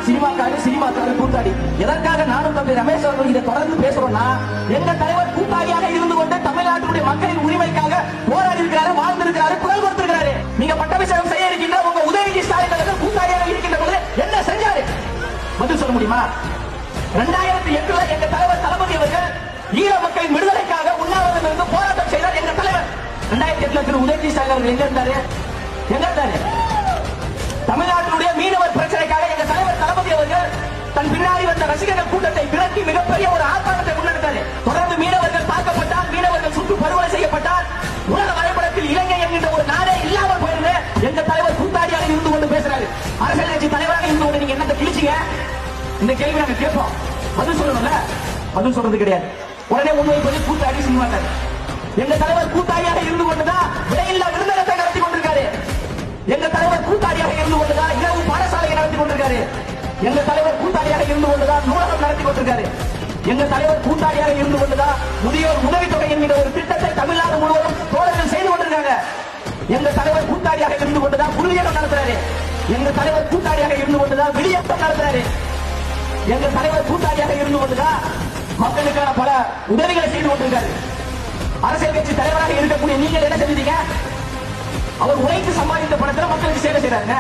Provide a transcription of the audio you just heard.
சினிமாக்காரர் கூத்தாடி. எதற்காக நானும் தம்பி ரமேஷ் அவர்கள் இதை தொடர்ந்து பேசுறோம்னா, எங்க தலைவர் கூத்தாடியாக இருந்து கொண்டு தமிழ்நாட்டுடைய மக்களின் உரிமைக்காக போராடி இருக்கிறாரு, வாழ்ந்திருக்கிறாரு, குரல் கொடுத்திருக்கிறாரு. நீங்க பட்டாபிஷேகம் செய்ய இருக்கின்ற உங்க உதயநிதி ஸ்டாலின் அவர்கள் கூத்தாடியாக இருக்கின்ற போது என்ன செஞ்சாரு? பதில் சொல்ல முடியுமா? 2008 எங்க தலைவர் தளபதி அவர்கள் ஈழ மக்களின் விடுதலைக்காக உண்ணாவிரதம் இருந்து போராட்டம் செய்தார். எங்க தலைவர் 2008 உதயநிதி ஸ்டாலின் அவர்கள் எங்க இருந்தாரு? தமிழ்நாட்டினுடைய மீனவர் பிரச்சனைக்காக எங்க தலைவர் தளபதி அவர்கள் தன் பின்னாடி வந்த ரசிகர்கள் கூட்டத்தை விரட்டி மிகப்பெரிய ஒரு ஆர்ப்பாட்டத்தை முன்னெடுத்தார். தொடர்ந்து மீனவர்கள் தாக்கப்பட்டார், மீனவர்கள் சுட்டு படுகொலை செய்யப்பட்டார். உலக வரைபடத்தில் இலங்கை என்கின்ற ஒரு நாடே இல்லாமல் போயிருந்து எங்க தலைவர் கூத்தாடியாக இருந்து கொண்டு பேசுறாரு. அரசியல் கட்சி தலைவராக இருந்து கொண்டு நீங்க என்னத்தை கிழிச்சிங்க? இந்த கேள்வி நாங்க கேட்போம், பதில் சொல்லணும்ல. பதில் சொல்றது கிடையாது. உடனே முன்வைப்பது கூத்தாடி சினிமாக்கார். எங்க தலைவர் கூத்தாடியாக இருந்து கொண்டுதான் விலையில்லா விருந்தகத்தை நடத்தி கொண்டிருக்காரு. எங்க தலைவர் கூத்தாடியாக இருந்து கொண்டுதான் இரவு பாடசாலையை நடத்தி கொண்டிருக்காரு. எங்க தலைவர் கூத்தாடியாக இருந்து கொண்டுதான் நூலகம் நடத்தி கொண்டிருக்காரு. எங்க தலைவர் கூத்தாடியாக இருந்து கொண்டுதான் முதியோர் உதவித்தொகை என்கிற ஒரு திட்டத்தை தமிழ்நாடு முழுவதும் தோழர்கள் செய்து கொண்டிருக்காங்க. எங்க தலைவர் கூத்தாடியாக இருந்து கொண்டுதான் குருவியகம் நடத்துறாரு. எங்க தலைவர் கூத்தாடியாக இருந்து கொண்டுதான் வெளியேற்றம் நடத்துறாரு. எங்க தலைவர் கூத்தாடியாக இருந்து கொண்டுதான் மக்களுக்கான பல உதவிகளை செய்து கொண்டிருக்காரு. அரசியல் கட்சி தலைவராக இருக்கக்கூடிய நீங்கள் என்ன செஞ்சீங்க? அவர் உழைத்து சம்பாதித்த பணத்தில் மக்களுக்கு சேவை செய்யறாங்க.